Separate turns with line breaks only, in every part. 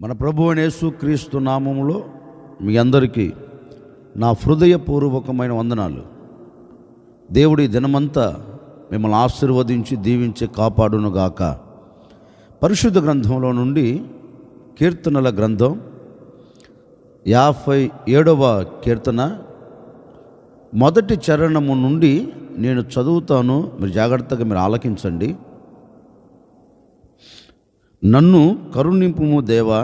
మన ప్రభువైన యేసుక్రీస్తు నామములో మీ అందరికీ నా హృదయపూర్వకమైన వందనాలు. దేవుడి దినమంతా మిమ్మల్ని ఆశీర్వదించి దీవించి కాపాడునుగాక. పరిశుద్ధ గ్రంథంలో నుండి కీర్తనల గ్రంథం 57వ కీర్తన మొదటి చరణము నుండి నేను చదువుతాను. మీరు జాగ్రత్తగా మీరు ఆలకించండి. నన్ను కరుణింపుము దేవా,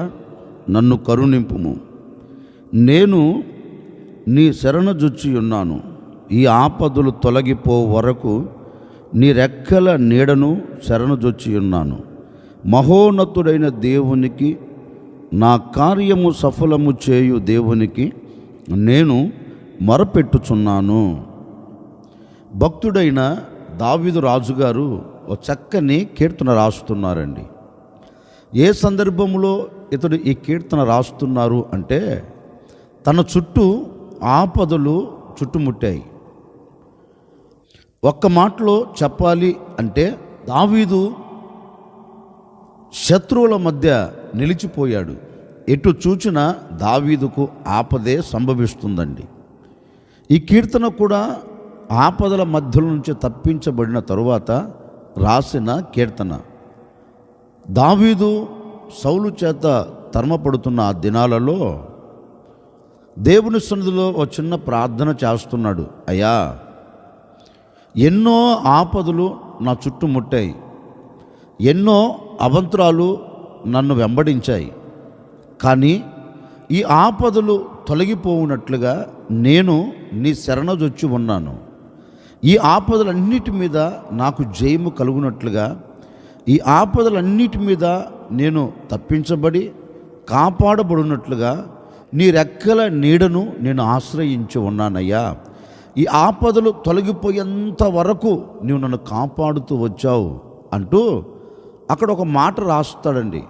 నన్ను కరుణింపుము. నేను నీ శరణజొచ్చి ఉన్నాను. ఈ ఆపదలు తొలగిపో వరకు నీ రెక్కల నీడను శరణజొచ్చి ఉన్నాను. మహోన్నతుడైన దేవునికి, నా కార్యము సఫలము చేయు దేవునికి నేను మొరపెట్టుచున్నాను. భక్తుడైన దావీదు రాజుగారు ఒక చక్కని కీర్తన రాస్తున్నారండి. ఏ సందర్భంలో ఇతడు ఈ కీర్తన రాస్తున్నారు అంటే, తన చుట్టూ ఆపదలు చుట్టుముట్టాయి. ఒక్క మాటలో చెప్పాలి అంటే, దావీదు శత్రువుల మధ్య నిలిచిపోయాడు. ఎటు చూచినా దావీదుకు ఆపదే సంభవిస్తుందండి. ఈ కీర్తన కూడా ఆపదల మధ్యలో నుంచి తప్పించబడిన తరువాత రాసిన కీర్తన. దావీదు సౌలు చేత తరమపడుతున్న ఆ దినాలలో దేవుని సన్నిధిలో ఒక చిన్న ప్రార్థన చేస్తున్నాడు. అయ్యా, ఎన్నో ఆపదలు నా చుట్టుముట్టాయి, ఎన్నో అవంతరాలు నన్ను వెంబడించాయి. కానీ ఈ ఆపదలు తొలగిపోవునట్లుగా నేను నీ శరణజొచ్చి ఉన్నాను. ఈ ఆపదలన్నిటి మీద నాకు జయము కలుగునట్లుగా, ఈ ఆపదలన్నిటి మీద నేను తప్పించబడి కాపాడబడినట్లుగా నీ రెక్కల నీడను నేను ఆశ్రయించి ఉన్నానయ్యా. ఈ ఆపదలు తొలగిపోయేంత వరకు నీవు నన్ను కాపాడుతూ వచ్చావు అంటూ అక్కడ ఒక మాట రాస్తాడండి.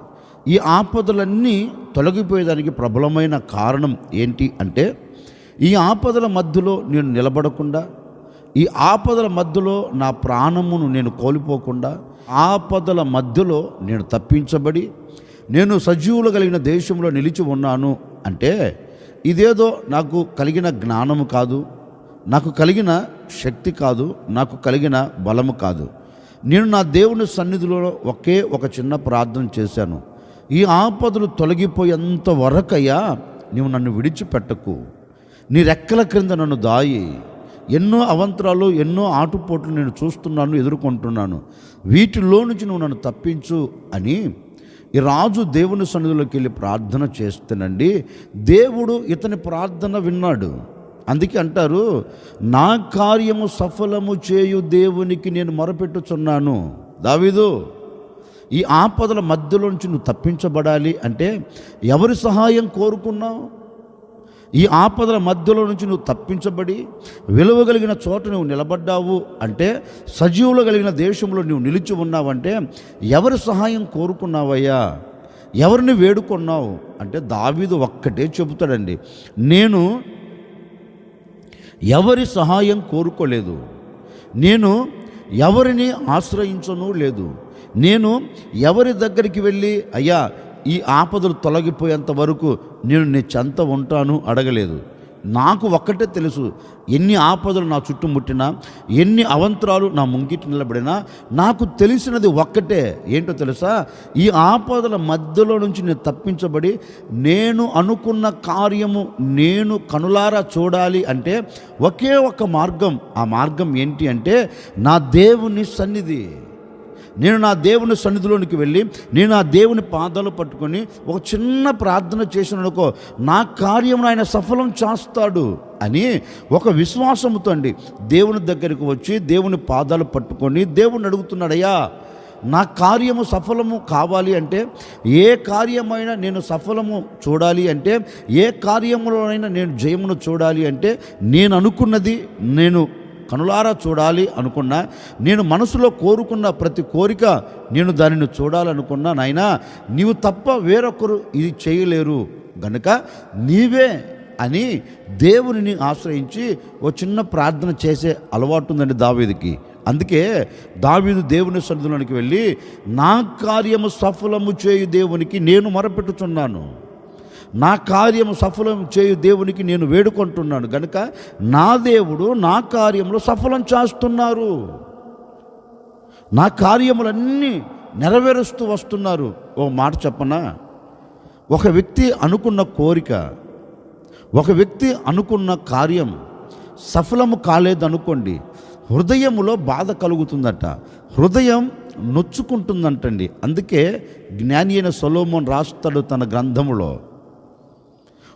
ఈ ఆపదలన్నీ తొలగిపోయేదానికి ప్రబలమైన కారణం ఏంటి అంటే, ఈ ఆపదల మధ్యలో నేను నిలబడకుండా, ఈ ఆపదల మధ్యలో నా ప్రాణమును నేను కోల్పోకుండా, ఆపదల మధ్యలో నేను తప్పించబడి నేను సజీవులు కలిగిన దేశంలో నిలిచి ఉన్నాను అంటే, ఇదేదో నాకు కలిగిన జ్ఞానము కాదు, నాకు కలిగిన శక్తి కాదు, నాకు కలిగిన బలము కాదు. నేను నా దేవుని సన్నిధిలో ఒకే ఒక చిన్న ప్రార్థన చేశాను. ఈ ఆపదలు తొలగిపోయేంత వరకయ్యా నీవు నన్ను విడిచిపెట్టకు, నీ రెక్కల క్రింద నన్ను దాయి. ఎన్నో అవంతరాలు, ఎన్నో ఆటుపోట్లు నేను చూస్తున్నాను, ఎదుర్కొంటున్నాను. వీటిలో నుంచి నువ్వు నన్ను తప్పించు అని ఈ రాజు దేవుని సన్నిధిలోకి వెళ్ళి ప్రార్థన చేస్తేనండి, దేవుడు ఇతని ప్రార్థన విన్నాడు. అందుకే అంటారు, నా కార్యము సఫలము చేయు దేవునికి నేను మొరపెట్టుచున్నాను. దావీదు, ఈ ఆపదల మధ్యలో నుంచి నువ్వు తప్పించబడాలి అంటే ఎవరి సహాయం కోరుకున్నావు? ఈ ఆపదల మధ్యలో నుంచి నువ్వు తప్పించబడి విలువ కలిగిన చోట నువ్వు నిలబడ్డావు అంటే, సజీవులు కలిగిన దేశంలో నువ్వు నిలిచి ఉన్నావంటే ఎవరి సహాయం కోరుకున్నావయ్యా? ఎవరిని వేడుకున్నావు అంటే దావీదు ఒక్కటే చెబుతాడండి, నేను ఎవరి సహాయం కోరుకోలేదు, నేను ఎవరిని ఆశ్రయించను లేదు, నేను ఎవరి దగ్గరికి వెళ్ళి అయ్యా ఈ ఆపదలు తొలగిపోయేంత వరకు నేను నీ చెంత ఉంటాను అడగలేదు. నాకు ఒక్కటే తెలుసు, ఎన్ని ఆపదలు నా చుట్టుముట్టినా, ఎన్ని అవంతరాలు నా ముంగిటి నిలబడినా నాకు తెలిసినది ఒక్కటే. ఏంటో తెలుసా? ఈ ఆపదల మధ్యలో నుంచి నేను తప్పించబడి నేను అనుకున్న కార్యము నేను కనులారా చూడాలి అంటే ఒకే ఒక మార్గం. ఆ మార్గం ఏంటి అంటే, నా దేవుని సన్నిధి. నేను నా దేవుని సన్నిధిలోనికి వెళ్ళి నేను ఆ దేవుని పాదాలు పట్టుకొని ఒక చిన్న ప్రార్థన చేసిననుకో, నా కార్యమును ఆయన సఫలం చేస్తాడు అని ఒక విశ్వాసముతో అండి దేవుని దగ్గరికి వచ్చి దేవుని పాదాలు పట్టుకొని దేవుని అడుగుతున్నాడయ్యా, నా కార్యము సఫలము కావాలి అంటే, ఏ కార్యమైనా నేను సఫలము చూడాలి అంటే, ఏ కార్యములోనైనా నేను జయమును చూడాలి అంటే, నేను అనుకున్నది నేను కనులారా చూడాలి అనుకున్నా, నేను మనసులో కోరుకున్న ప్రతి కోరిక నేను దానిని చూడాలనుకున్నా, నాయనా నీవు తప్ప వేరొకరు ఇది చేయలేరు గనుక నీవే అని దేవునిని ఆశ్రయించి ఓ చిన్న ప్రార్థన చేసే అలవాటు ఉందండి దావీదుకి. అందుకే దావీదు దేవుని సన్నిధిలోనికి వెళ్ళి, నా కార్యము సఫలము చేయు దేవునికి నేను మొరపెట్టుచున్నాను, నా కార్యము సఫలం చేయు దేవునికి నేను వేడుకుంటున్నాను గనుక నా దేవుడు నా కార్యములు సఫలం చేస్తున్నారు, నా కార్యములన్నీ నెరవేరుస్తూ వస్తున్నారు. ఓ మాట చెప్పనా, ఒక వ్యక్తి అనుకున్న కోరిక, ఒక వ్యక్తి అనుకున్న కార్యం సఫలము కాలేదనుకోండి, హృదయములో బాధ కలుగుతుందట, హృదయం నొచ్చుకుంటుందంటండి. అందుకే జ్ఞాని అయిన సొలొమోను రాస్తాడు తన గ్రంథములో,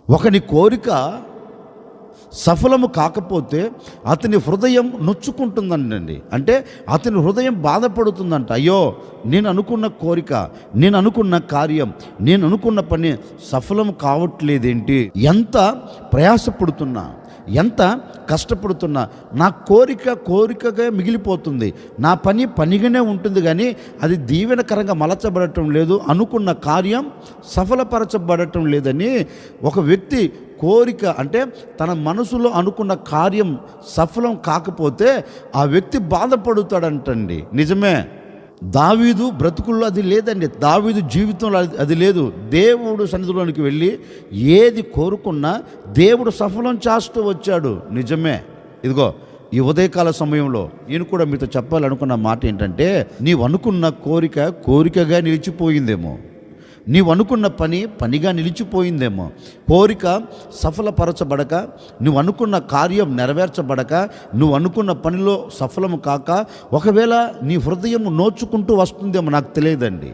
ఒకని కోరిక సఫలము కాకపోతే అతని హృదయం నొచ్చుకుంటుందండి. అంటే అతని హృదయం బాధపడుతుందంట. అయ్యో, నేను అనుకున్న కోరిక, నేను అనుకున్న కార్యం, నేను అనుకున్న పని సఫలం కావట్లేదేంటి, ఎంత ప్రయాసపడుతున్నా, ఎంత కష్టపడుతున్నా నా కోరికగా మిగిలిపోతుంది, నా పని పనిగానే ఉంటుంది, కానీ అది దీవెనకరంగా మలచబడటం లేదు, అనుకున్న కార్యం సఫలపరచబడటం లేదని ఒక వ్యక్తి కోరిక, అంటే తన మనసులో అనుకున్న కార్యం సఫలం కాకపోతే ఆ వ్యక్తి బాధపడుతాడంటండి. నిజమే, దావీదు బ్రతుకుల్లో అది లేదండి, దావీదు జీవితంలో అది లేదు. దేవుడు సన్నిధిలోనికి వెళ్ళి ఏది కోరుకున్నా దేవుడు సఫలం చేస్తూ వచ్చాడు. నిజమే. ఇదిగో ఈ ఉదయకాల సమయంలో నేను కూడా మీతో చెప్పాలనుకున్న మాట ఏంటంటే, నీవు అనుకున్న కోరికగా నిలిచిపోయిందేమో, నీవు అనుకున్న పని పనిగా నిలిచిపోయిందేమో, కోరిక సఫలపరచబడక, నువ్వు అనుకున్న కార్యం నెరవేర్చబడక, నువ్వు అనుకున్న పనిలో సఫలము కాక, ఒకవేళ నీ హృదయం నోచుకుంటూ వస్తుందేమో నాకు తెలియదండి,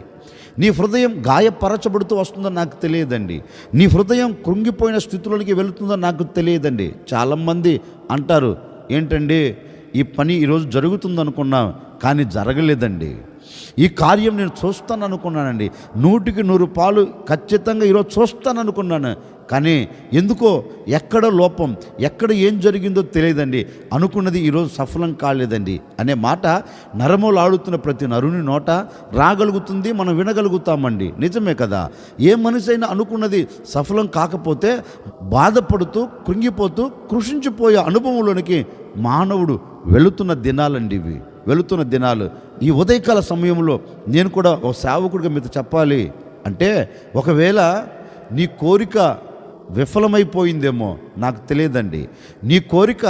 నీ హృదయం గాయపరచబడుతూ వస్తుందో నాకు తెలియదండి, నీ హృదయం కృంగిపోయిన స్థితిలోనికి వెళుతుందో నాకు తెలియదండి. చాలామంది అంటారు, ఏంటండి ఈ పని ఈరోజు జరుగుతుందనుకున్నాం కానీ జరగలేదండి, ఈ కార్యం నేను చూస్తాను అనుకున్నానండి, 100కి 100 పాలు ఖచ్చితంగా ఈరోజు చూస్తాను అనుకున్నాను, కానీ ఎందుకో ఎక్కడ లోపం, ఎక్కడ ఏం జరిగిందో తెలియదండి, అనుకున్నది ఈరోజు సఫలం కాలేదండి అనే మాట నరములు ఆడుతున్న ప్రతి నరుని నోట రాగలుగుతుంది, మనం వినగలుగుతామండి. నిజమే కదా. ఏ మనిషి అయినా అనుకున్నది సఫలం కాకపోతే బాధపడుతూ కృంగిపోతూ కృషించిపోయే అనుభవంలోనికి మానవుడు వెళుతున్న దినాలండి ఇవి, వెళుతున్న దినాలు. ఈ ఉదయకాల సమయంలో నేను కూడా ఒక సేవకుడిగా మీతో చెప్పాలి అంటే, ఒకవేళ నీ కోరిక విఫలమైపోయిందేమో నాకు తెలియదండి, నీ కోరిక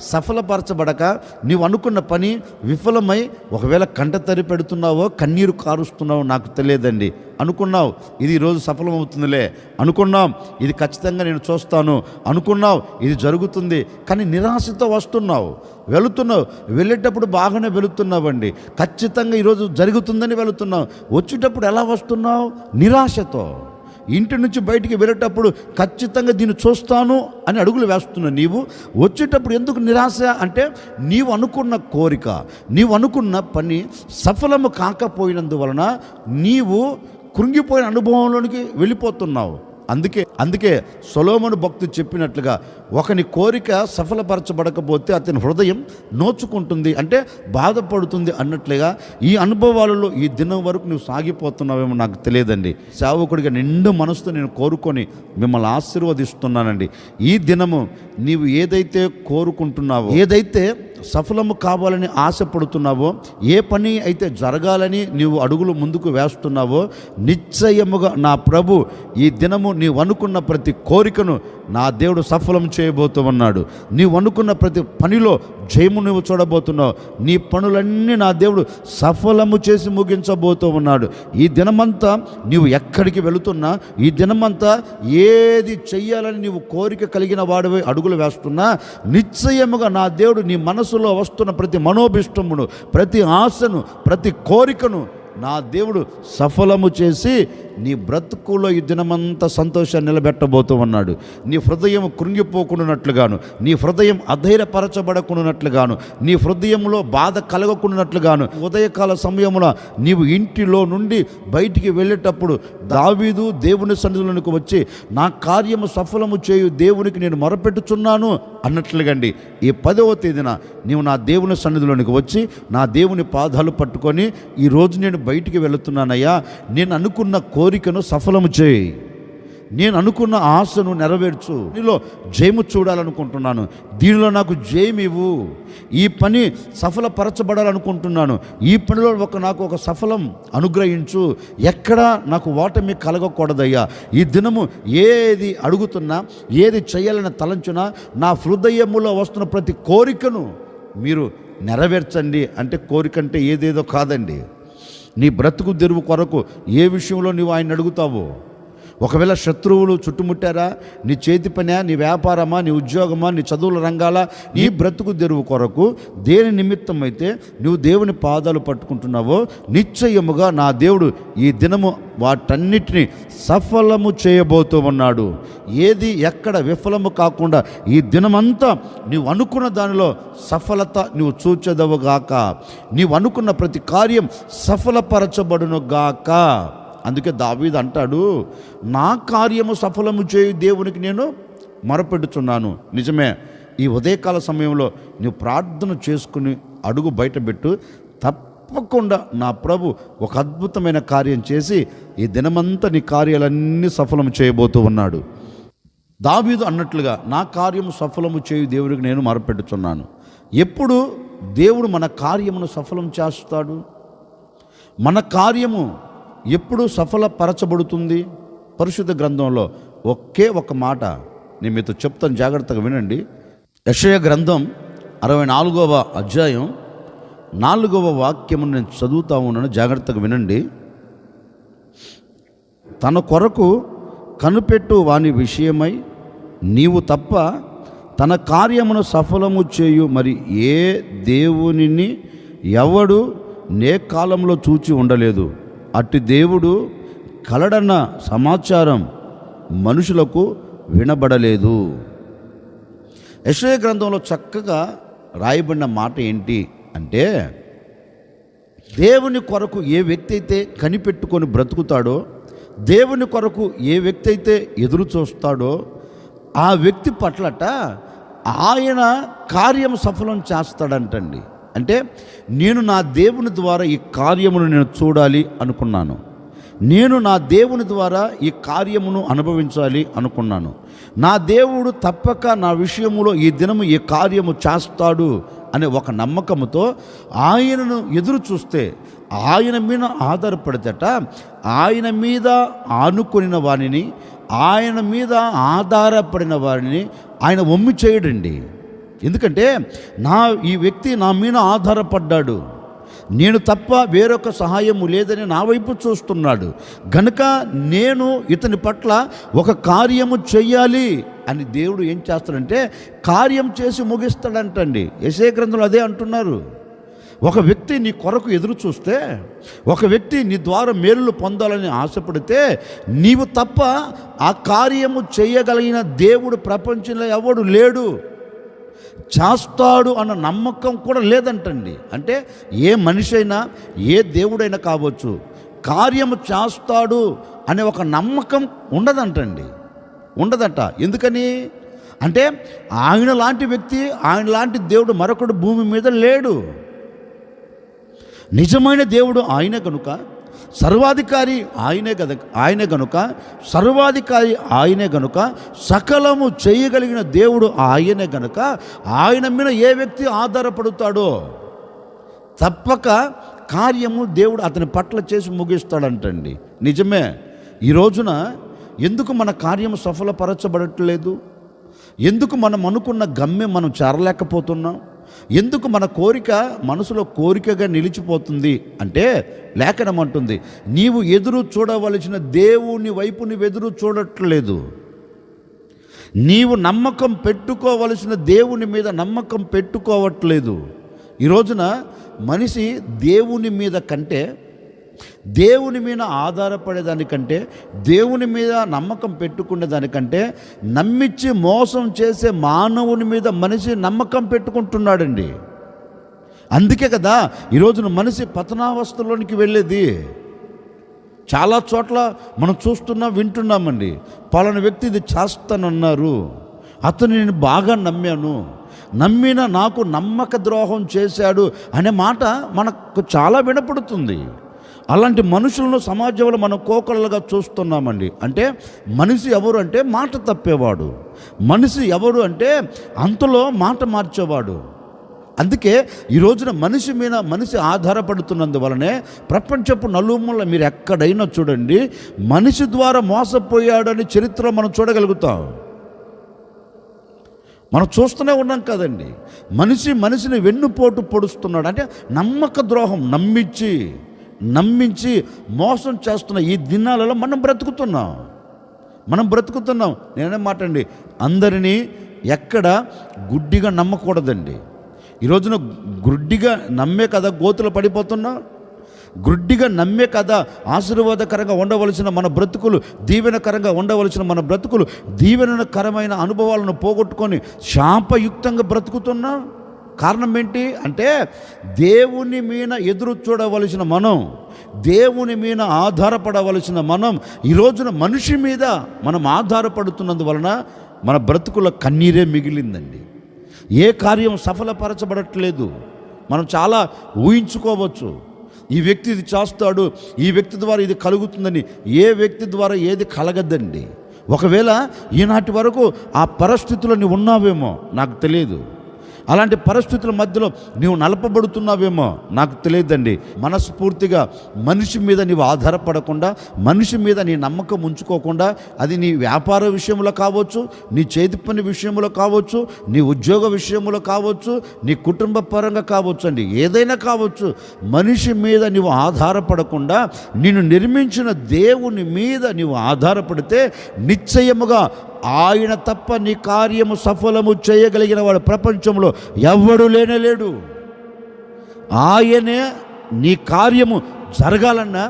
సఫలపరచబడక నీవు అనుకున్న పని విఫలమై ఒకవేళ కంట తరి పెడుతున్నావో కన్నీరు కారుస్తున్నావో నాకు తెలియదండి. అనుకున్నావు ఇది ఈరోజు సఫలమవుతుందిలే, అనుకున్నాం ఇది ఖచ్చితంగా నేను చూస్తాను, అనుకున్నావు ఇది జరుగుతుంది, కానీ నిరాశతో వస్తున్నావు, వెళుతున్నావు, వెళ్ళేటప్పుడు బాగానే వెళుతున్నావండి, ఖచ్చితంగా ఈరోజు జరుగుతుందని వెళుతున్నావు, వచ్చేటప్పుడు ఎలా వస్తున్నావు? నిరాశతో. ఇంటి నుంచి బయటికి వెళ్ళేటప్పుడు ఖచ్చితంగా దీన్ని చూస్తాను అని అడుగులు వేస్తున్నావు, నీవు వచ్చేటప్పుడు ఎందుకు నిరాశ అంటే, నీవు అనుకున్న కోరిక, నీవు అనుకున్న పని సఫలము కాకపోయినందువలన నీవు కృంగిపోయిన అనుభవంలోనికి వెళ్ళిపోతున్నావు. అందుకే సొలొమోను భక్తుడు చెప్పినట్లుగా, ఒకని కోరిక సఫలపరచబడకపోతే అతని హృదయం నోచుకుంటుంది, అంటే బాధపడుతుంది అన్నట్లుగా ఈ అనుభవాలలో ఈ దినం వరకు నువ్వు సాగిపోతున్నావేమో నాకు తెలియదండి. సేవకుడిగా నిండు మనసుతో నేను కోరుకొని మిమ్మల్ని ఆశీర్వదిస్తున్నానండి. ఈ దినము నీవు ఏదైతే కోరుకుంటున్నావో, ఏదైతే సఫలము కావాలని ఆశపడుతున్నావో, ఏ పని అయితే జరగాలని నీవు అడుగులు ముందుకు వేస్తున్నావో, నిశ్చయముగా నా ప్రభు ఈ దినము నీవు అనుకున్న ప్రతి కోరికను నా దేవుడు సఫలం చేయబోతూ ఉన్నాడు. నీవు అనుకున్న ప్రతి పనిలో జయము నువ్వు చూడబోతున్నావు. నీ పనులన్నీ నా దేవుడు సఫలము చేసి ముగించబోతూ ఉన్నాడు. ఈ దినమంతా నీవు ఎక్కడికి వెళుతున్నా, ఈ దినమంతా ఏది చెయ్యాలని నీవు కోరిక కలిగిన వాడివై అడుగులు వేస్తున్నా, నిశ్చయముగా నా దేవుడు నీ మనసులో వస్తున్న ప్రతి మనోభిష్టమును, ప్రతి ఆశను, ప్రతి కోరికను నా దేవుడు సఫలము చేసి నీ బ్రతుకులో ఈ దినమంతా సంతోషాన్ని నిలబెట్టబోతూ ఉన్నాడు. నీ హృదయం కృంగిపోకుండానట్లుగాను, నీ హృదయం అధైర్యపరచబడకుండానట్లుగాను, నీ హృదయంలో బాధ కలగకుండానట్లుగాను, ఉదయకాల సమయమున నీవు ఇంటిలో నుండి బయటికి వెళ్ళేటప్పుడు దావీదు దేవుని సన్నిధిలోనికి వచ్చి, నా కార్యము సఫలము చేయు దేవునికి నేను మొరపెట్టుచున్నాను అన్నట్లుగండి. ఈ 10వ తేదీన నీవు నా దేవుని సన్నిధిలోనికి వచ్చి నా దేవుని పాదాలు పట్టుకొని, ఈరోజు నేను బయటికి వెళుతున్నానయ్యా, నేను అనుకున్న కోరికను సఫలము చేయి, నేను అనుకున్న ఆశను నెరవేర్చు, నీలో జయము చూడాలనుకుంటున్నాను, దీనిలో నాకు జయం ఇవ్వు, ఈ పని సఫలపరచబడాలనుకుంటున్నాను, ఈ పనిలో నాకు ఒక సఫలం అనుగ్రహించు, ఎక్కడా నాకు ఓటమి కలగకూడదయ్యా. ఈ దినము ఏది అడుగుతున్నా, ఏది చేయాలని తలంచునా, నా హృదయములో వస్తున్న ప్రతి కోరికను మీరు నెరవేర్చండి. అంటే కోరిక అంటే ఏదేదో కాదండి. నీ బ్రతుకు తెరువు కొరకు ఏ విషయంలో నువ్వు ఆయన అడుగుతావో, ఒకవేళ శత్రువులు చుట్టుముట్టారా, నీ చేతి పనా, నీ వ్యాపారమా, నీ ఉద్యోగమా, నీ చదువుల రంగాల, నీ బ్రతుకు తెరువు కొరకు దేని నిమిత్తం అయితే నువ్వు దేవుని పాదాలు పట్టుకుంటున్నావో, నిశ్చయముగా నా దేవుడు ఈ దినము వాటన్నిటినీ సఫలము చేయబోతూ ఉన్నాడు. ఏది ఎక్కడ విఫలము కాకుండా ఈ దినమంతా నీవు అనుకున్న దానిలో సఫలత నువ్వు చూచెదవుగాక. నీవు అనుకున్న ప్రతి కార్యం సఫలపరచబడునుగాక. అందుకే దావీదు అంటాడు, నా కార్యము సఫలము చేయు దేవునికి నేను మొరపెడుచున్నాను. నిజమే, ఈ ఉదయకాల సమయంలో నువ్వు ప్రార్థన చేసుకుని అడుగు బయటపెట్టు, తప్పకుండా నా ప్రభు ఒక అద్భుతమైన కార్యం చేసి ఈ దినమంతా నీ కార్యాలన్నీ సఫలము చేయబోతూ ఉన్నాడు. దావీదు అన్నట్లుగా నా కార్యము సఫలము చేయు దేవునికి నేను మొరపెడుచున్నాను. ఎప్పుడు దేవుడు మన కార్యమును సఫలం చేస్తాడు? మన కార్యము ఎప్పుడు సఫలపరచబడుతుంది? పరిశుద్ధ గ్రంథంలో ఒకే ఒక మాట నేను మీతో చెప్తాను, జాగ్రత్తగా వినండి. యెషయా గ్రంథం 64వ అధ్యాయం 4వ వాక్యము నేను చదువుతా ఉన్నాను, జాగ్రత్తగా వినండి. తన కొరకు కనిపెట్టు వాని విషయమై నీవు తప్ప తన కార్యమును సఫలము చేయు మరి ఏ దేవునిని ఎవడు నే కాలంలో చూచి ఉండలేదు. అట్టి దేవుడు కలడన్న సమాచారం మనుషులకు వినబడలేదు. యెషయా గ్రంథంలో చక్కగా రాయబడిన మాట ఏంటి అంటే, దేవుని కొరకు ఏ వ్యక్తి అయితే కనిపెట్టుకొని బ్రతుకుతాడో, దేవుని కొరకు ఏ వ్యక్తి అయితే ఎదురు చూస్తాడో, ఆ వ్యక్తి పట్లట ఆయన కార్యం సఫలం చేస్తాడంటండి. అంటే నేను నా దేవుని ద్వారా ఈ కార్యమును నేను చూడాలి అనుకున్నాను, నేను నా దేవుని ద్వారా ఈ కార్యమును అనుభవించాలి అనుకున్నాను, నా దేవుడు తప్పక నా విషయములో ఈ దినము ఈ కార్యము చేస్తాడు అనే ఒక నమ్మకముతో ఆయనను ఎదురు చూస్తే, ఆయన మీద ఆధారపడితేట ఆయన మీద ఆనుకొనిన వారిని, ఆయన మీద ఆధారపడిన వారిని ఆయన వమ్మి చేయడండి. ఎందుకంటే ఈ వ్యక్తి నా మీద ఆధారపడ్డాడు, నేను తప్ప వేరొక సహాయము లేదని నా వైపు చూస్తున్నాడు గనుక నేను ఇతని పట్ల ఒక కార్యము చెయ్యాలి అని దేవుడు ఏం చేస్తాడంటే కార్యం చేసి ముగిస్తాడంటండి. యెషయా గ్రంథంలో అదే అంటున్నారు. ఒక వ్యక్తి నీ కొరకు ఎదురు చూస్తే, ఒక వ్యక్తి నీ ద్వారా మేలులు పొందాలని ఆశపడితే, నీవు తప్ప ఆ కార్యము చేయగలిగిన దేవుడు ప్రపంచంలో ఎవడు లేడు, చేస్తాడు అన్న నమ్మకం కూడా లేదంటండి. అంటే ఏ మనిషి అయినా ఏ దేవుడైనా కావచ్చు, కార్యము చేస్తాడు అనే ఒక నమ్మకం ఉండదంటండి, ఉండదట. ఎందుకని అంటే ఆయన లాంటి వ్యక్తి, ఆయన లాంటి దేవుడు మరొకడు భూమి మీద లేడు. నిజమైన దేవుడు ఆయనే కనుక, సర్వాధికారి ఆయనే గనుక, సర్వాధికారి ఆయనే గనుక, సకలము చేయగలిగిన దేవుడు ఆయనే గనుక, ఆయన మీద ఏ వ్యక్తి ఆధారపడుతాడో తప్పక కార్యము దేవుడు అతని పట్ల చేసి ముగిస్తాడంటండి. నిజమే. ఈ రోజున ఎందుకు మన కార్యము సఫలపరచబడట్లేదు? ఎందుకు మనం అనుకున్న గమ్యం మనం చేరలేకపోతున్నాం? ఎందుకు మన కోరిక మనసులో కోరికగా నిలిచిపోతుంది అంటే, లేఖనం అంటుంది నీవు ఎదురు చూడవలసిన దేవుని వైపు నువ్వు ఎదురు చూడట్లేదు. నీవు నమ్మకం పెట్టుకోవలసిన దేవుని మీద నమ్మకం పెట్టుకోవట్లేదు. ఈ రోజున మనిషి దేవుని మీద కంటే, దేవుని మీద ఆధారపడేదానికంటే, దేవుని మీద నమ్మకం పెట్టుకునే దానికంటే, నమ్మించి మోసం చేసే మానవుని మీద మనిషి నమ్మకం పెట్టుకుంటున్నాడండి. అందుకే కదా ఈరోజున మనిషి పతనావస్థలోనికి వెళ్ళేది. చాలా చోట్ల మనం చూస్తున్నాం, వింటున్నామండి. పలానా వ్యక్తి ఇది చేస్తానన్నారు, అతను నేను బాగా నమ్మిన నాకు నమ్మక ద్రోహం చేశాడు అనే మాట మనకు చాలా వినపడుతుంది. అలాంటి మనుషులను సమాజంలో మనం కోకొల్లగా చూస్తున్నామండి. అంటే మనిషి ఎవరు అంటే మాట తప్పేవాడు, మనిషి ఎవరు అంటే అంతలో మాట మార్చేవాడు. అందుకే ఈ రోజున మనిషి మీద మనిషి ఆధారపడుతున్నందువలనే ప్రపంచపు నలుమూల మీరు ఎక్కడైనా చూడండి, మనిషి ద్వారా మోసపోయాడని చరిత్ర మనం చూడగలుగుతాం. మనం చూస్తూనే ఉన్నాం కదండి. మనిషిని వెన్నుపోటు పొడుస్తున్నాడు. అంటే నమ్మక ద్రోహం, నమ్మించి మోసం చేస్తున్న ఈ దినాలలో మనం బ్రతుకుతున్నాం. నేనే మాటండి, అందరినీ ఎక్కడ గుడ్డిగా నమ్మకూడదండి. ఈ రోజున గుడ్డిగా నమ్మే కదా గోతులు పడిపోతున్నాం. గుడ్డిగా నమ్మే కదా ఆశీర్వాదకరంగా ఉండవలసిన మన బ్రతుకులు, దీవెనకరంగా ఉండవలసిన మన బ్రతుకులు, దీవెనకరమైన అనుభవాలను పోగొట్టుకొని శాపయుక్తంగా బ్రతుకుతున్నాం. కారణం ఏంటి అంటే దేవుని మీద ఎదురు చూడవలసిన మనం, దేవుని మీద ఆధారపడవలసిన మనం ఈ రోజున మనిషి మీద మనం ఆధారపడుతున్నందువలన మన బ్రతుకుల కన్నీరే మిగిలిందండి. ఏ కార్యం సఫలపరచబడట్లేదు. మనం చాలా ఊహించుకోవచ్చు, ఈ వ్యక్తి ఇది చేస్తాడు, ఈ వ్యక్తి ద్వారా ఇది కలుగుతుందని. ఏ వ్యక్తి ద్వారా ఏది కలగద్దండి. ఒకవేళ ఈనాటి వరకు ఆ పరిస్థితుల్లో నీవు ఉన్నావేమో నాకు తెలియదు, అలాంటి పరిస్థితుల మధ్యలో నీవు నలపబడుతున్నావేమో నాకు తెలియదండి. మనస్ఫూర్తిగా మనిషి మీద నీవు ఆధారపడకుండా, మనిషి మీద నీ నమ్మకం ఉంచుకోకుండా, అది నీ వ్యాపార విషయంలో కావచ్చు, నీ చేతి పని విషయంలో కావచ్చు, నీ ఉద్యోగ విషయంలో కావచ్చు, నీ కుటుంబ పరంగా కావచ్చు అండి, ఏదైనా కావచ్చు. మనిషి మీద నీవు ఆధారపడకుండా నిన్ను నిర్మించిన దేవుని మీద నీవు ఆధారపడితే నిశ్చయముగా ఆయన తప్ప నీ కార్యము సఫలము చేయగలిగిన వాడు ప్రపంచంలో ఎవడు లేనేలేడు. ఆయనే నీ కార్యము జరగాలన్నా,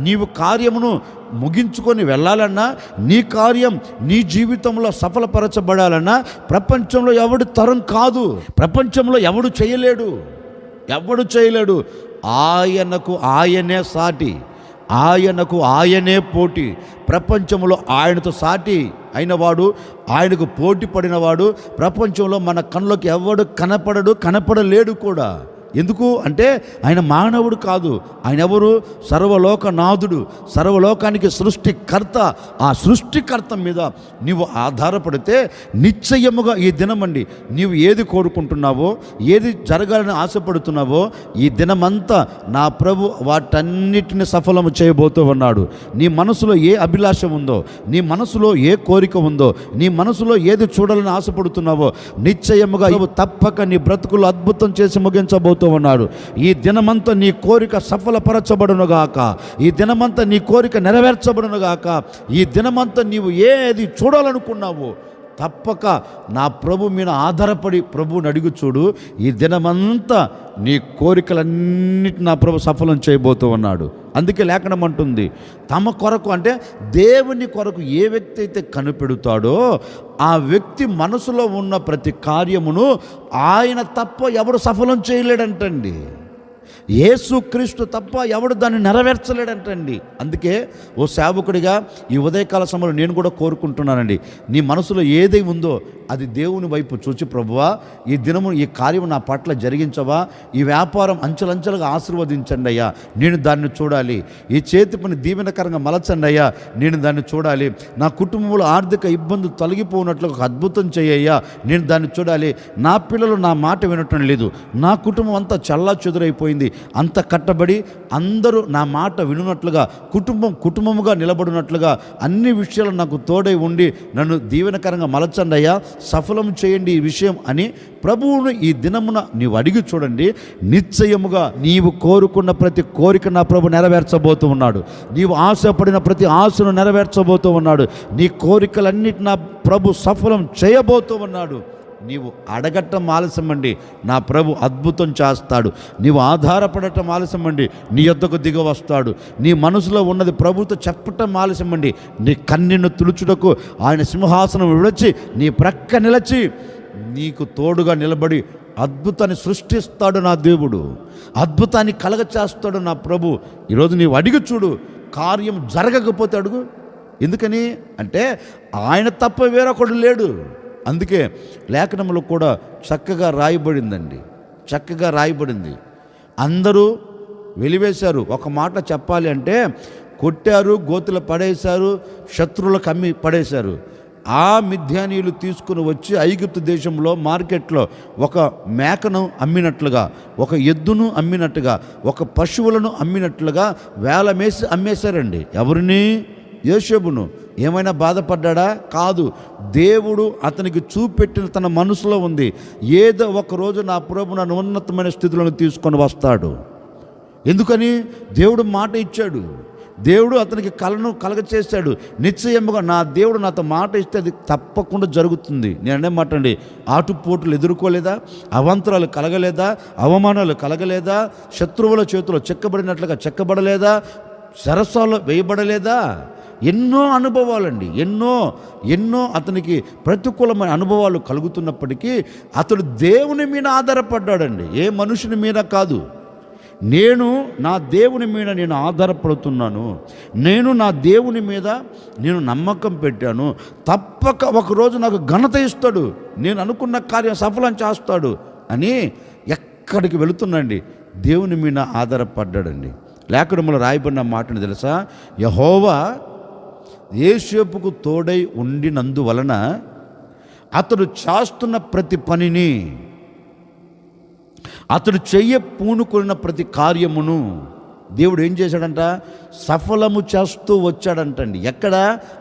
నీవు కార్యమును ముగించుకొని వెళ్ళాలన్నా, నీ కార్యం నీ జీవితంలో సఫలపరచబడాలన్నా ప్రపంచంలో ఎవడు తరం కాదు, ప్రపంచంలో ఎవడు చేయలేడు. ఆయనకు ఆయనే సాటి, ఆయనకు ఆయనే పోటీ. ప్రపంచంలో ఆయనతో సాటి అయినవాడు, ఆయనకు పోటీ పడినవాడు ప్రపంచంలో మన కళ్ళకి ఎవడు కనపడలేడు కూడా. ఎందుకు అంటే ఆయన మానవుడు కాదు. ఆయన ఎవరు? సర్వలోకనాథుడు, సర్వలోకానికి సృష్టికర్త. ఆ సృష్టికర్త మీద నీవు ఆధారపడితే నిశ్చయముగా ఈ దినమండి నీవు ఏది కోరుకుంటున్నావో, ఏది జరగాలని ఆశపడుతున్నావో, ఈ దినమంతా నా ప్రభు వాటన్నిటిని సఫలము చేయబోతూ ఉన్నాడు. నీ మనసులో ఏ అభిలాష ఉందో, నీ మనసులో ఏ కోరిక ఉందో, నీ మనసులో ఏది చూడాలని ఆశపడుతున్నావో నిశ్చయముగా తప్పక నీ బ్రతుకులు అద్భుతం చేసి ముగించబోతూ ఉన్నాడు. ఈ దినమంతా నీ కోరిక సఫలపరచబడునుగాక, ఈ దినమంతా నీ కోరిక నెరవేర్చబడునుగాక. ఈ దినమంతా నీవు ఏది చూడాలనుకున్నావో తప్పక నా ప్రభు మీద ఆధారపడి ప్రభువుని అడిగి చూడు. ఈ దినమంతా నీ కోరికలన్నిటి నా ప్రభు సఫలం చేయబోతూ ఉన్నాడు. అందుకే లేఖనం అంటుంది, తమ కొరకు అంటే దేవుని కొరకు ఏ వ్యక్తి అయితే కనిపెడతాడో ఆ వ్యక్తి మనసులో ఉన్న ప్రతి కార్యమును ఆయన తప్ప ఎవడు సఫలం చేయలేడంటండి. యేసుక్రీస్తు తప్ప ఎవడు దాన్ని నెరవేర్చలేడంటండి. అందుకే ఓ సేవకుడిగా ఈ ఉదయకాల సమయంలో నేను కూడా కోరుకుంటున్నానండి, నీ మనసులో ఏదై ఉందో అది దేవుని వైపు చూచి, ప్రభువా ఈ దినము ఈ కార్యం నా పట్ల జరిగించవా, ఈ వ్యాపారం అంచెలంచెలుగా ఆశీర్వదించండి అయ్యా, నేను దాన్ని చూడాలి. ఈ చేతి పని దీవెనకరంగా మలచండి అయ్యా, నేను దాన్ని చూడాలి. నా కుటుంబంలో ఆర్థిక ఇబ్బందులు తొలగిపోయినట్లు ఒక అద్భుతం చేయ్యా, నేను దాన్ని చూడాలి. నా పిల్లలు నా మాట వినటం లేదు, నా కుటుంబం అంతా చల్లా చెదురైపోయింది, అంత కట్టబడి అందరూ నా మాట వినున్నట్లుగా, కుటుంబముగా నిలబడినట్లుగా అన్ని విషయాలు నాకు తోడై ఉండి నన్ను దీవెనకరంగా మలచండి అయ్యా, సఫలం చేయండి ఈ విషయం అని ప్రభువును ఈ దినమున నీవు అడిగి చూడండి. నిశ్చయముగా నీవు కోరుకున్న ప్రతి కోరిక నా ప్రభు నెరవేర్చబోతూ ఉన్నాడు. నీవు ఆశపడిన ప్రతి ఆశను నెరవేర్చబోతూ ఉన్నాడు. నీ కోరికలన్నిటి నా ప్రభు సఫలం చేయబోతూ ఉన్నాడు. నీవు అడగటం ఆలస్యమండి, నా ప్రభు అద్భుతం చేస్తాడు. నీవు ఆధారపడటం ఆలస్యమండి, నీ యొద్దకు దిగ వస్తాడు. నీ మనసులో ఉన్నది ప్రభుతో చెప్పటం ఆలస్యమండి, నీ కన్నీను తులుచుటకు ఆయన సింహాసనం విడిచి నీ ప్రక్క నిలచి నీకు తోడుగా నిలబడి అద్భుతాన్ని సృష్టిస్తాడు నా దేవుడు, అద్భుతాన్ని కలగచేస్తాడు నా ప్రభు. ఈరోజు నీవు అడిగి చూడు, కార్యం జరగకపోతే అడుగు. ఎందుకని అంటే ఆయన తప్ప వేరొకడు లేడు. అందుకే లేఖనంలో కూడా చక్కగా రాయబడిందండి, చక్కగా రాయబడింది. అందరూ వెలివేశారు. ఒక మాట చెప్పాలి అంటే కొట్టారు, గోతులు పడేశారు, శత్రువులకు అమ్మి పడేశారు. ఆ మిద్యానీయులు తీసుకుని వచ్చి ఐగుప్తు దేశంలో మార్కెట్లో ఒక మేకను అమ్మినట్లుగా, ఒక ఎద్దును అమ్మినట్టుగా, ఒక పశువులను అమ్మినట్లుగా వేలమేసి అమ్మేశారండి. ఎవరిని? యోసేపును. ఏమైనా బాధపడ్డా? కాదు. దేవుడు అతనికి చూపెట్టిన తన మనసులో ఉంది, ఏదో ఒకరోజు నా ప్రభు నన్ను ఉన్నతమైన స్థితిలో తీసుకొని వస్తాడు. ఎందుకని? దేవుడు మాట ఇచ్చాడు. దేవుడు అతనికి కలను కలగచేశాడు. నిశ్చయముగా నా దేవుడు నాతో మాట ఇస్తే అది తప్పకుండా జరుగుతుంది. నేనే మాట అండి, ఆటుపోటులు ఎదుర్కోలేదా? అవాంతరాలు కలగలేదా? అవమానాలు కలగలేదా? శత్రువుల చేతిలో చెక్కబడినట్లుగా చెక్కబడలేదా? సరస్సాలు వేయబడలేదా? ఎన్నో అనుభవాలండి, ఎన్నో అతనికి ప్రతికూలమైన అనుభవాలు కలుగుతున్నప్పటికీ అతడు దేవుని మీద ఆధారపడ్డాడండి, ఏ మనుషుని మీద కాదు. నేను నా దేవుని మీద నేను ఆధారపడుతున్నాను, నేను నా దేవుని మీద నేను నమ్మకం పెట్టాను, తప్పక ఒకరోజు నాకు ఘనత ఇస్తాడు, నేను అనుకున్న కార్యం సఫలం చేస్తాడు అని ఎక్కడికి వెళుతున్నాండి, దేవుని మీద ఆధారపడ్డాడండి. లేఖనములో రాయబడిన మాటను తెలుసా? యెహోవా యోసేపుకు తోడై ఉండినందువలన అతడు చేస్తున్న ప్రతి పనిని, అతడు పూనుకున్న ప్రతి కార్యమును దేవుడు ఏం చేశాడంట? సఫలము చేస్తూ వచ్చాడంటండి. ఎక్కడ?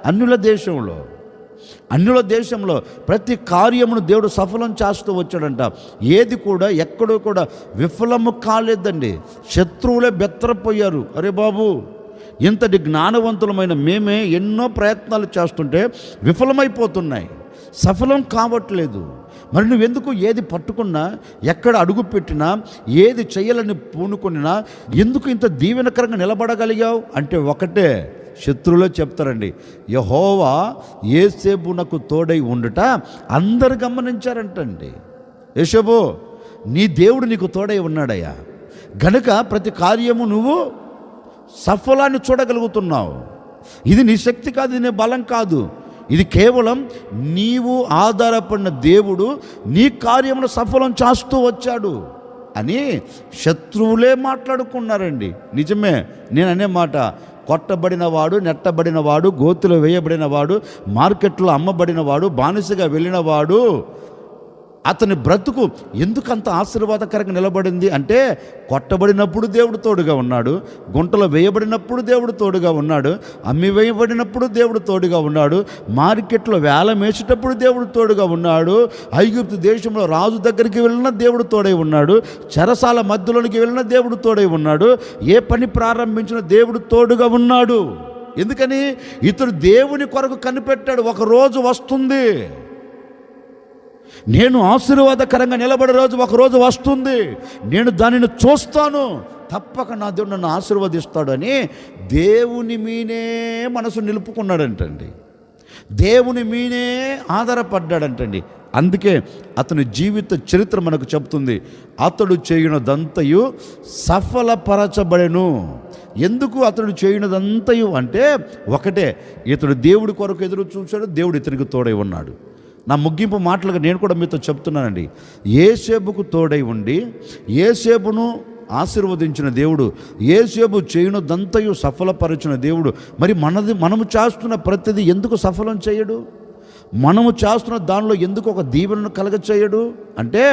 అన్యుల దేశంలో ప్రతి కార్యమును దేవుడు సఫలం చేస్తూ వచ్చాడంట. ఏది కూడా ఎక్కడో కూడా విఫలము కాలేదండి. శత్రువులే బెత్తరపోయారు. అరే బాబు, ఇంతటి జ్ఞానవంతులమైన మేమే ఎన్నో ప్రయత్నాలు చేస్తుంటే విఫలమైపోతున్నాయి, సఫలం కావట్లేదు. మరి నువ్వెందుకు ఏది పట్టుకున్నా, ఎక్కడ అడుగు పెట్టినా, ఏది చేయాలని పూనుకున్నా ఎందుకు ఇంత దీవెనకరంగా నిలబడగలిగావు అంటే ఒకటే, శత్రువులో చెప్తారండి, యెహోవా యోసేపునకు తోడై ఉండుట అందరు గమనించారంటండి. యోసేపు, నీ దేవుడు నీకు తోడై ఉన్నాడయ్యా గనుక ప్రతి కార్యము నువ్వు సఫలాన్ని చూడగలుగుతున్నావు. ఇది నీ శక్తి కాదు, ఇది నీ బలం కాదు, ఇది కేవలం నీవు ఆధారపడిన దేవుడు నీ కార్యమును సఫలం చేస్తూ వచ్చాడు అని శత్రువులే మాట్లాడుకున్నారండి. నిజమే, నేను అనే మాట, కొట్టబడినవాడు, నెట్టబడినవాడు, గోతులో వేయబడినవాడు, మార్కెట్లో అమ్మబడినవాడు, బానిసగా వెళ్ళినవాడు, అతని బ్రతుకు ఎందుకంత ఆశీర్వాదకరంగా నిలబడింది అంటే కొట్టబడినప్పుడు దేవుడు తోడుగా ఉన్నాడు, గుంటలో వేయబడినప్పుడు దేవుడు తోడుగా ఉన్నాడు, అమ్మి వేయబడినప్పుడు దేవుడు తోడుగా ఉన్నాడు, మార్కెట్లో వేలం వేసేటప్పుడు దేవుడు తోడుగా ఉన్నాడు, ఐగుప్తు దేశంలో రాజు దగ్గరికి వెళ్ళిన దేవుడు తోడై ఉన్నాడు, చెరసాల మధ్యలోనికి వెళ్ళిన దేవుడు తోడై ఉన్నాడు, ఏ పని ప్రారంభించిన దేవుడు తోడుగా ఉన్నాడు. ఎందుకని? ఇతడు దేవుని కొరకు కనిపెట్టాడు, ఒక రోజు వస్తుంది, నేను ఆశీర్వాదకరంగా నిలబడే రోజు ఒకరోజు వస్తుంది, నేను దానిని చూస్తాను, తప్పక నా దేవుడు నన్ను ఆశీర్వదిస్తాడు అని దేవుని మీనే మనసు నిలుపుకున్నాడంటండి, దేవుని మీనే ఆధారపడ్డాడంటండి. అందుకే అతని జీవిత చరిత్ర మనకు చెప్తుంది, అతడు చేయునదంతయు సఫలపరచబడెను. ఎందుకు అతడు చేయునదంతయు అంటే ఒకటే, ఇతడు దేవుడి కొరకు ఎదురు చూశాడు, దేవుడు ఇతనికి తోడై ఉన్నాడు. నా ముగింపు మాటలుగా నేను కూడా మీతో చెప్తున్నానండి, యోసేపుకు తోడై ఉండి యోసేపును ఆశీర్వదించిన దేవుడు, యోసేపు చేయునదంతయు సఫలపరిచిన దేవుడు, మరి మనము చేస్తున్న ప్రతిదీ ఎందుకు సఫలం చేయడు? మనము చేస్తున్న దానిలో ఎందుకు ఒక దీవెనను కలగచేయడు అంటే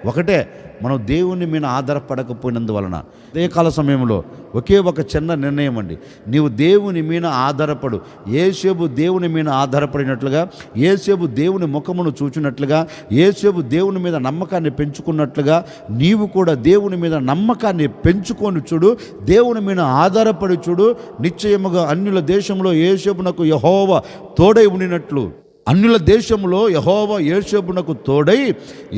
ఒకటే, మనం దేవుని మీద ఆధారపడకపోయినందువలన. అదే కాల సమయంలో ఒకే ఒక చిన్న నిర్ణయం అండి, నీవు దేవుని మీద ఆధారపడు. యోసేపు దేవుని మీద ఆధారపడినట్లుగా, యోసేపు దేవుని ముఖమును చూచినట్లుగా, యోసేపు దేవుని మీద నమ్మకాన్ని పెంచుకున్నట్లుగా నీవు కూడా దేవుని మీద నమ్మకాన్ని పెంచుకొని చూడు, దేవుని మీద ఆధారపడి చూడు. నిశ్చయముగా అన్యుల దేశంలో యోసేపునకు యెహోవా తోడై ఉండినట్లు, అన్యుల దేశంలో యెహోవా యోసేపునకు తోడై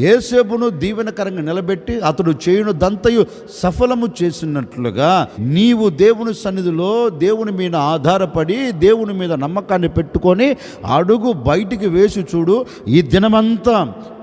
యోసేపును దీవెనకరంగా నిలబెట్టి అతడు చేయునదంతయు సఫలము చేసినట్లుగా నీవు దేవుని సన్నిధిలో దేవుని మీద ఆధారపడి దేవుని మీద నమ్మకాన్ని పెట్టుకొని అడుగు బయటికి వేసి చూడు. ఈ దినమంతా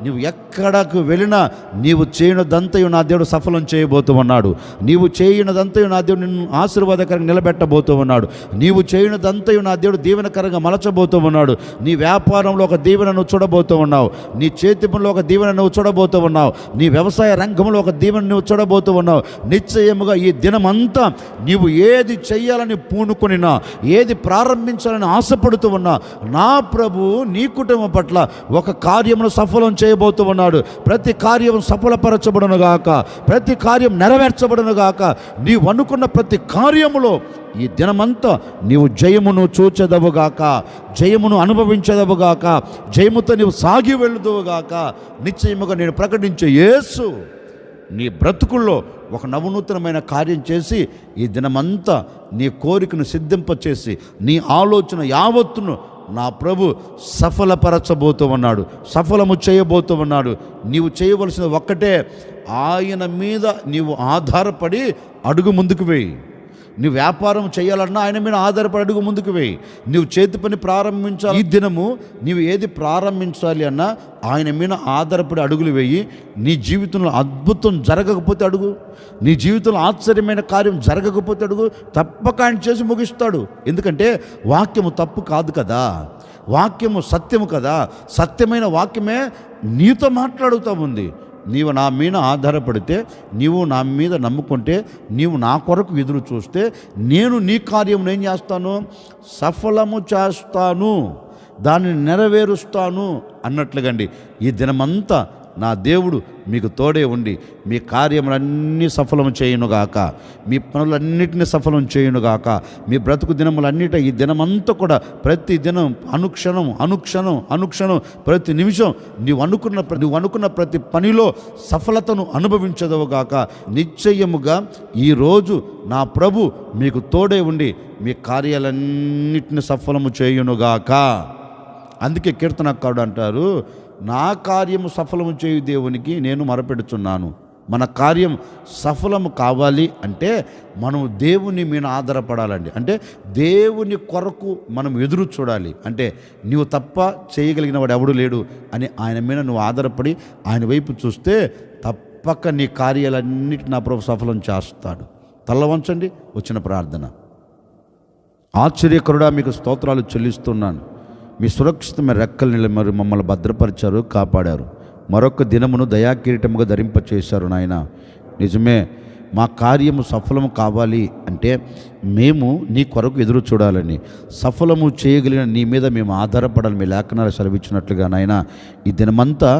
నీవు ఎక్కడకు వెళ్ళినా నీవు చేయనదంతయు నా దేవుడు సఫలం చేయబోతూ ఉన్నాడు, నీవు చేయనదంతయు నా దేవుడు నిన్ను ఆశీర్వాదకరంగా నిలబెట్టబోతూ ఉన్నాడు, నీవు చేయనదంతయు నా దేవుడు దీవెనకరంగా మలచబోతూ ఉన్నాడు. నీ వ్యాపారం వ్యాపారంలో ఒక దీవెన నువ్వు చూడబోతూ ఉన్నావు. నీ చేతి పనిలో ఒక దీవెన నువ్వు చూడబోతూ ఉన్నావు. నీ వ్యవసాయ రంగంలో ఒక దీవెన నువ్వు చూడబోతూ ఉన్నావు. నిశ్చయముగా ఈ దినమంతా నీవు ఏది చెయ్యాలని పూనుకొనినా, ఏది ప్రారంభించాలని ఆశపడుతూ ఉన్నా, నా ప్రభు నీ కుటుంబం పట్ల ఒక కార్యమును సఫలం చేయబోతూ ఉన్నాడు. ప్రతి కార్యం సఫలపరచబడునుగాక, ప్రతి కార్యం నెరవేర్చబడునుగాక. నీవు అనుకున్న ప్రతి కార్యములో ఈ దినమంతా నీవు జయమును చూచెదవుగాక, జయమును అనుభవించదవుగాక, జయముతో నీవు సాగి వెళ్ళుదువుగాక. నిశ్చయముగా నేను ప్రకటించే యేసు నీ బ్రతుకుల్లో ఒక నవనూతనమైన కార్యం చేసి ఈ దినమంతా నీ కోరికను సిద్ధింపచేసి నీ ఆలోచన యావత్తును నా ప్రభు సఫలపరచబోతూ ఉన్నాడు, సఫలము చేయబోతూ ఉన్నాడు. నీవు చేయవలసిన ఒక్కటే, ఆయన మీద నీవు ఆధారపడి అడుగు ముందుకు వేయి. నీ వ్యాపారం చేయాలన్నా ఆయన మీద ఆధారపడి అడుగు ముందుకు వేయి. నువ్వు చేతి పని ప్రారంభించాలి, ఈ దినము నీవు ఏది ప్రారంభించాలి అన్నా ఆయన మీద ఆధారపడి అడుగులు వేయి. నీ జీవితంలో అద్భుతం జరగకపోతే అడుగు, నీ జీవితంలో ఆశ్చర్యమైన కార్యం జరగకపోతే అడుగు, తప్పక ఆయన చేసి ముగిస్తాడు. ఎందుకంటే వాక్యము తప్పు కాదు కదా, వాక్యము సత్యము కదా, సత్యమైన వాక్యమే నీతో మాట్లాడుతూ ఉంది. నీవు నా మీద ఆధారపడితే, నీవు నా మీద నమ్ముకుంటే, నీవు నా కొరకు ఎదురు చూస్తే, నేను నీ కార్యం ఏం చేస్తాను? సఫలము చేస్తాను, దాన్ని నెరవేరుస్తాను అన్నట్లుగండి. ఈ దినమంతా నా దేవుడు మీకు తోడే ఉండి మీ కార్యములన్నీ సఫలం చేయునుగాక, మీ పనులన్నిటినీ సఫలం చేయునుగాక. మీ బ్రతుకు దినములన్నిట ఈ దినమంతా కూడా ప్రతి దినం అనుక్షణం అనుక్షణం అనుక్షణం ప్రతి నిమిషం నువ్వు అనుకున్న ప్రతి పనిలో సఫలతను అనుభవించదవుగాక. నిశ్చయముగా ఈరోజు నా ప్రభు మీకు తోడే ఉండి మీ కార్యాలన్నిటిని సఫలము చేయునుగాక. అందుకే కీర్తనకారుడు అంటారు, నా కార్యము సఫలము చేయు దేవునికి నేను మొరపెడుచున్నాను. మన కార్యం సఫలము కావాలి అంటే మనం దేవుని మీద ఆధారపడాలండి. అంటే దేవుని కొరకు మనం ఎదురు చూడాలి. అంటే నీవు తప్ప చేయగలిగిన వాడు ఎవడు లేడు అని ఆయన మీద నువ్వు ఆధారపడి ఆయన వైపు చూస్తే తప్పక నీ కార్యాలన్నిటి నా ప్రభు సఫలం చేస్తాడు. తల్ల వంచండి, వచ్చిన ప్రార్థన. ఆశ్చర్యకరుడా మీకు స్తోత్రాలు చెల్లిస్తున్నాను. మీ సురక్షితమైన రెక్కల నీళ్ళ మరి మమ్మల్ని భద్రపరిచారు, కాపాడారు. మరొక దినమును దయాకిరీటముగా ధరింపచేశారు నాయన. నిజమే, మా కార్యము సఫలము కావాలి అంటే మేము నీ కొరకు ఎదురు చూడాలని, సఫలము చేయగలిగిన నీ మీద మేము ఆధారపడాలి. మీ లేఖనాలు సెలవిచ్చినట్లుగా నాయన, ఈ దినమంతా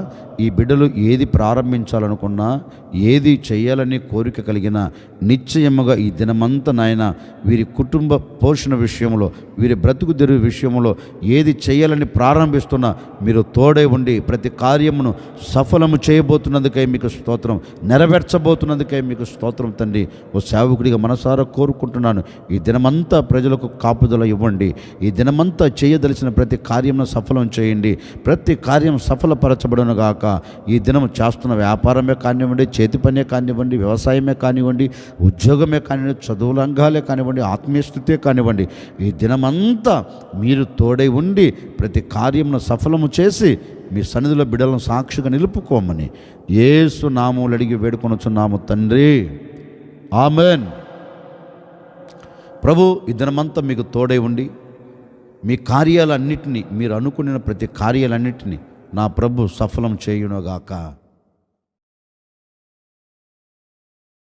ఈ బిడ్డలు ఏది ప్రారంభించాలనుకున్నా, ఏది చేయాలని కోరిక కలిగిన నిశ్చయముగా ఈ దినమంతా నాయన వీరి కుటుంబ పోషణ విషయంలో, వీరి బ్రతుకు తెరువు విషయంలో ఏది చేయాలని ప్రారంభిస్తున్నా మీరు తోడై ఉండి ప్రతి కార్యమును సఫలము చేయబోతున్నందుకై మీకు స్తోత్రం, నెరవేర్చబోతున్నందుకై మీకు స్తోత్రం తండ్రి. ఓ సేవకుడిగా మనసారా కోరుకుంటున్నాను, ఈ దినమంతా ప్రజలకు కాపుదల ఇవ్వండి. ఈ దినమంతా చేయదలిచిన ప్రతి కార్యమును సఫలం చేయండి. ప్రతి కార్యం సఫలపరచబడును గాక. ఈ దినం చేస్తున్న వ్యాపారమే కానివ్వండి, చేతి పనే కానివ్వండి, వ్యవసాయమే కానివ్వండి, ఉద్యోగమే కానివ్వండి, చదువు రంగాలే కానివ్వండి, ఆత్మీయ స్థితే కానివ్వండి, ఈ దినమంతా మీరు తోడై ఉండి ప్రతి కార్యమును సఫలము చేసి మీ సన్నిధిలో బిడ్డలను సాక్షిగా నిలుపుకోమని యేసు నామములో అడిగి వేడుకొనుచున్నాము తండ్రి, ఆమెన్. ప్రభు ఈ దినమంతా మీకు తోడై ఉండి మీ కార్యాలన్నిటినీ, మీరు అనుకున్న ప్రతి కార్యాలన్నిటినీ నా ప్రభు సఫలం చేయునుగాక.